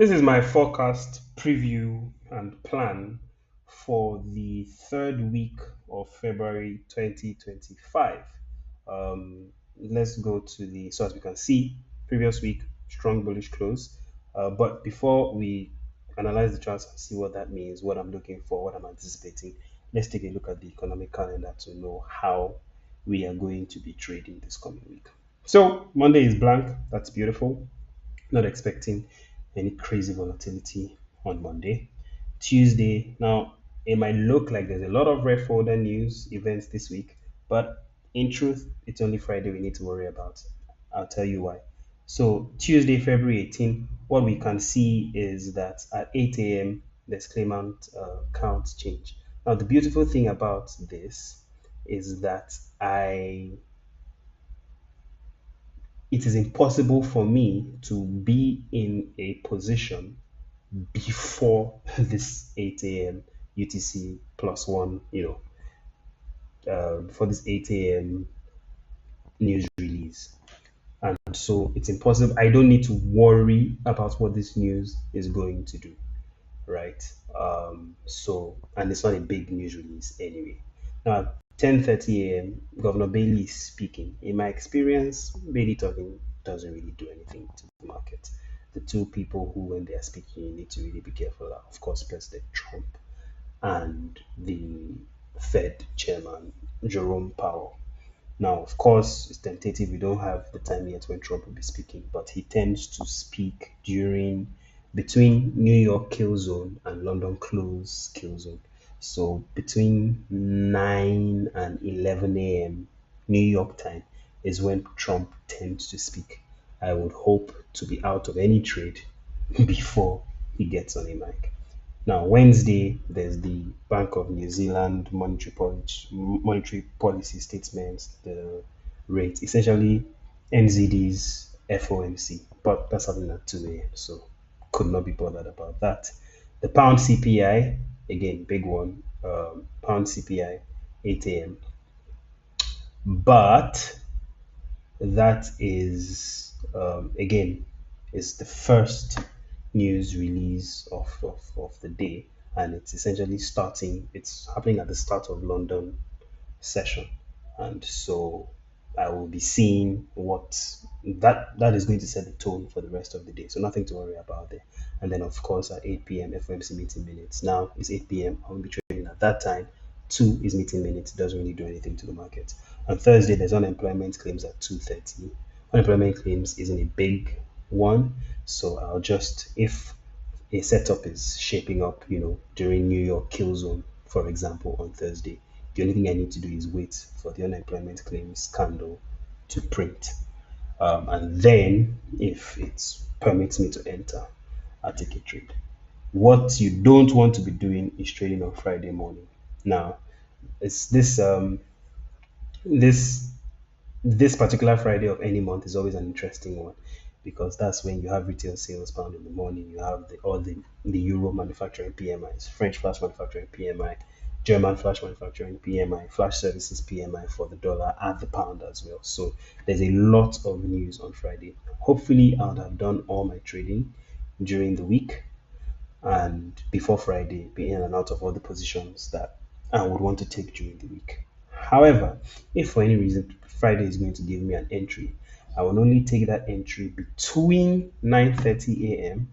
This is my forecast preview and plan for the third week of February 2025. Let's go to so as we can see, previous week, strong bullish close. But before we analyze the charts and see what that means, what I'm looking for, what I'm anticipating, let's take a look at the economic calendar to know how we are going to be trading this coming week. So Monday is blank. That's beautiful. Not expecting any crazy volatility on Monday. Tuesday, now it might look like there's a lot of red folder news events this week, but in truth, it's only Friday we need to worry about. I'll tell you why. So, Tuesday, February 18, what we can see is that at 8 a.m., there's claimant count change. Now, the beautiful thing about this is that it is impossible for me to be in a position before this 8 a.m. UTC plus one, before this 8 a.m. news release. And so it's impossible. I don't need to worry about what this news is going to do, right? And it's not a big news release anyway. Now, 10:30 a.m., Governor Bailey is speaking. In my experience, Bailey talking doesn't really do anything to the market. The two people who, when they are speaking, you need to really be careful are, of course, President Trump and the Fed chairman, Jerome Powell. Now, of course, it's tentative. We don't have the time yet when Trump will be speaking, but he tends to speak between New York kill zone and London close kill zone. So between 9 and 11 a.m. New York time is when Trump tends to speak. I would hope to be out of any trade before he gets on a mic. Now, Wednesday, there's the Bank of New Zealand monetary policy statements, the rate, essentially NZD's FOMC, but that's happening at 2 a.m., so could not be bothered about that. The pound CPI, again, big one, pound CPI, 8 a.m. But that is, again, is the first news release of the day, and it's essentially it's happening at the start of London session. And so I will be seeing that is going to set the tone for the rest of the day. So nothing to worry about there. And then of course at 8 p.m. FOMC meeting minutes. Now it's 8 p.m. I will be trading at that time. 2 is meeting minutes. It doesn't really do anything to the market. On Thursday there's unemployment claims at 2:30. Unemployment claims isn't a big one. So I'll just, if a setup is shaping up, during New York kill zone, for example, on Thursday, the only thing I need to do is wait for the unemployment claims candle to print. And then, if it permits me to enter, I'll take a trade. What you don't want to be doing is trading on Friday morning. Now, it's this this particular Friday of any month is always an interesting one because that's when you have retail sales pound in the morning. You have the Euro manufacturing PMIs, French flash manufacturing PMI, German flash manufacturing PMI, flash services PMI for the dollar and the pound as well. So there's a lot of news on Friday. Hopefully, I would have done all my trading during the week and before Friday, be in and out of all the positions that I would want to take during the week. However, if for any reason Friday is going to give me an entry, I will only take that entry between 9:30 a.m.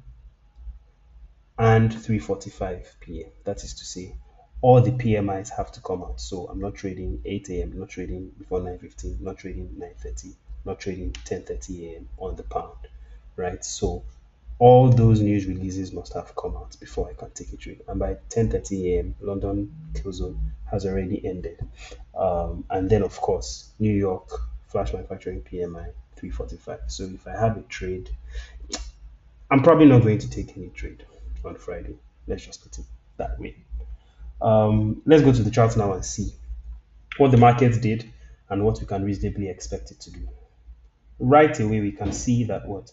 and 3:45 p.m. That is to say, all the PMIs have to come out. So I'm not trading 8 a.m., not trading before 9:15, not trading 9:30, not trading 10:30 a.m. on the pound, right? So all those news releases must have come out before I can take a trade. And by 10:30 a.m., London kill zone has already ended. And then, of course, New York flash manufacturing PMI 3:45. So if I have a trade, I'm probably not going to take any trade on Friday. Let's just put it that way. Let's go to the charts now and see what the markets did and what we can reasonably expect it to do. Right away, we can see that what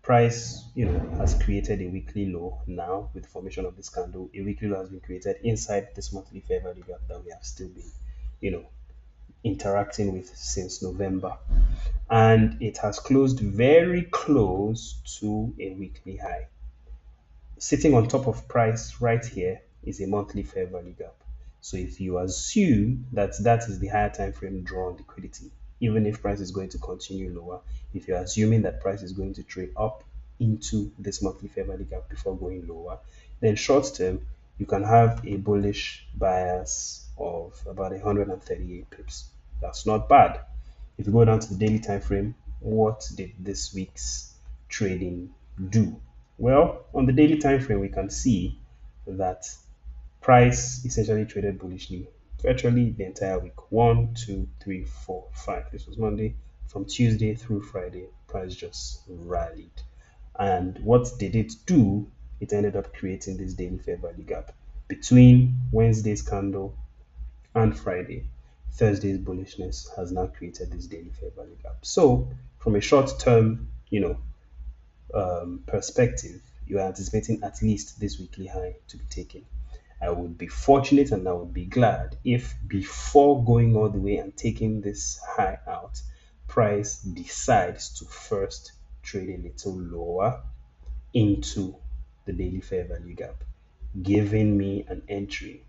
price has created a weekly low. Now with the formation of this candle, a weekly low has been created inside this monthly fair value gap that we have still been interacting with since November, and it has closed very close to a weekly high. Sitting on top of price right here is a monthly fair value gap. So if you assume that that is the higher time frame draw on liquidity, even if price is going to continue lower, if you're assuming that price is going to trade up into this monthly fair value gap before going lower, then short term you can have a bullish bias of about 138 pips. That's not bad. If you go down to the daily time frame, what did this week's trading do? Well, on the daily time frame, we can see that price essentially traded bullishly virtually the entire week. One, two, three, four, five. This was Monday. From Tuesday through Friday, price just rallied. And what did it do? It ended up creating this daily fair value gap between Wednesday's candle and Friday. Thursday's bullishness has now created this daily fair value gap. So, from a short term, perspective, you are anticipating at least this weekly high to be taken. I would be fortunate and I would be glad if before going all the way and taking this high out, price decides to first trade a little lower into the daily fair value gap, giving me an entry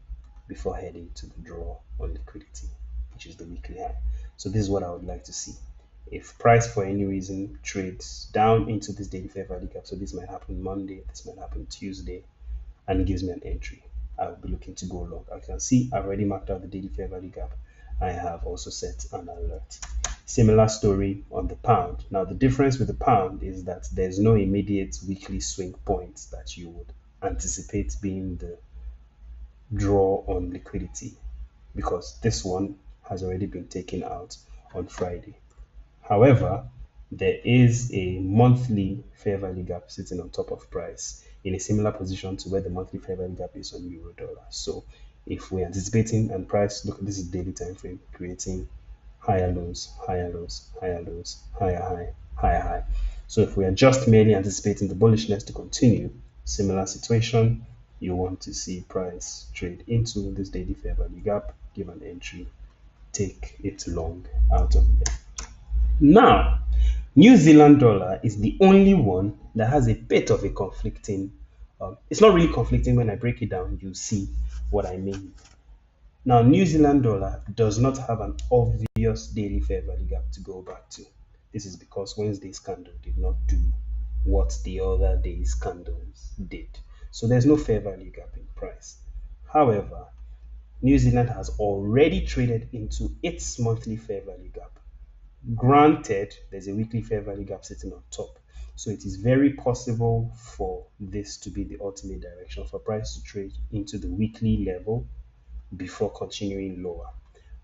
before heading to the draw on liquidity, which is the weekly high. So this is what I would like to see. If price for any reason trades down into this daily fair value gap, so this might happen Monday, this might happen Tuesday, and it gives me an entry, I will be looking to go long. I can see I've already marked out the daily fair value gap. I have also set an alert. Similar story on the pound. Now, the difference with the pound is that there's no immediate weekly swing point that you would anticipate being the draw on liquidity because this one has already been taken out on Friday. However, there is a monthly fair value gap sitting on top of price in a similar position to where the monthly fair value gap is on euro dollar. So if we're anticipating and price, look, this is daily time frame, creating higher lows, higher lows, higher lows, higher high, higher high. So if we are just merely anticipating the bullishness to continue, similar situation, you want to see price trade into this daily fair value gap, give an entry, take it long out of there. Now, New Zealand dollar is the only one that has a bit of a conflicting. It's not really conflicting when I break it down. You see what I mean. Now, New Zealand dollar does not have an obvious daily fair value gap to go back to. This is because Wednesday's candle did not do what the other day's candles did. So there's no fair value gap in price. However, New Zealand has already traded into its monthly fair value gap. Granted, there's a weekly fair value gap sitting on top. So it is very possible for this to be the ultimate direction for price to trade into the weekly level before continuing lower.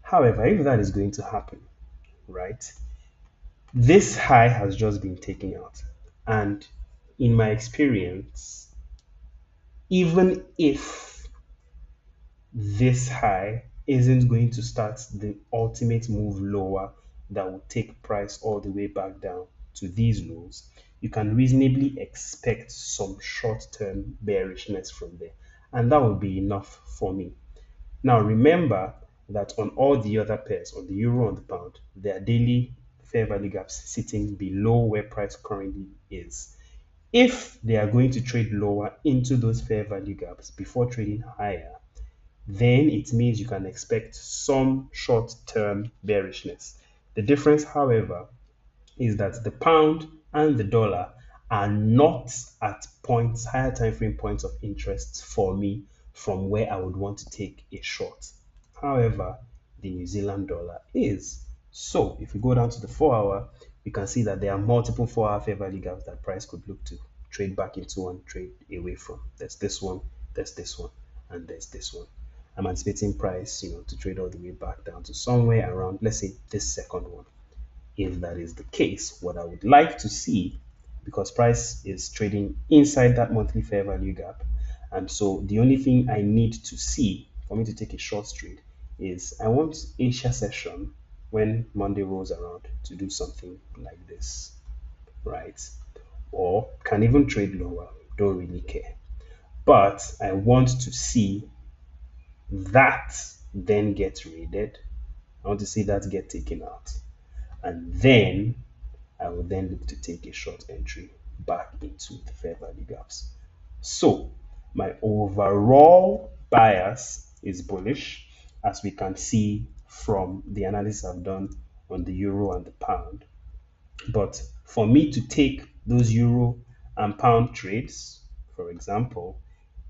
However, if that is going to happen, right, this high has just been taken out. And in my experience, even if this high isn't going to start the ultimate move lower that will take price all the way back down to these lows, you can reasonably expect some short-term bearishness from there. And that will be enough for me. Now remember that on all the other pairs, on the euro and the pound, there are daily fair value gaps sitting below where price currently is. If they are going to trade lower into those fair value gaps before trading higher, then it means you can expect some short-term bearishness. The difference, however, is that the pound and the dollar are not at points, higher time frame points of interest for me from where I would want to take a short. However, the New Zealand dollar is. So if we go down to the 4 hour, you can see that there are multiple 4 hour fair value gaps that price could look to trade back into and trade away from. There's this one, there's this one, and there's this one. I'm anticipating price, to trade all the way back down to somewhere around, let's say, this second one. If that is the case, what I would like to see, because price is trading inside that monthly fair value gap, and so the only thing I need to see for me to take a short trade is I want Asia session when Monday rolls around to do something like this, right? Or can even trade lower, don't really care. But I want to see that then get raided. I want to see that get taken out. And I will then look to take a short entry back into the fair value gaps. So my overall bias is bullish, as we can see from the analysis I've done on the euro and the pound. But for me to take those euro and pound trades, for example,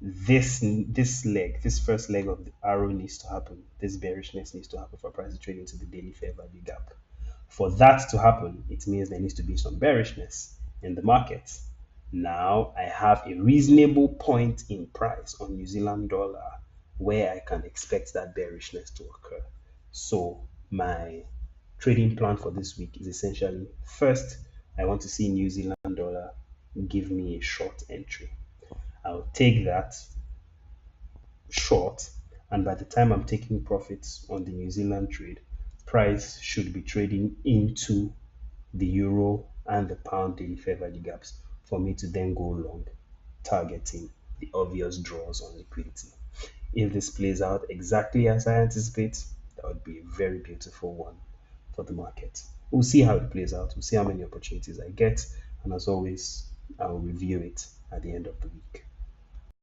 this first leg of the arrow needs to happen. This bearishness needs to happen for price to trade into the daily fair value gap. For that to happen, it means there needs to be some bearishness in the market. Now I have a reasonable point in price on New Zealand dollar where I can expect that bearishness to occur. So my trading plan for this week is essentially first, I want to see New Zealand dollar give me a short entry. I'll take that short, and by the time I'm taking profits on the New Zealand trade, price should be trading into the euro and the pound daily fair value gaps for me to then go long, targeting the obvious draws on liquidity. If this plays out exactly as I anticipate, that would be a very beautiful one for the market. We'll see how it plays out. We'll see how many opportunities I get. And as always, I'll review it at the end of the week.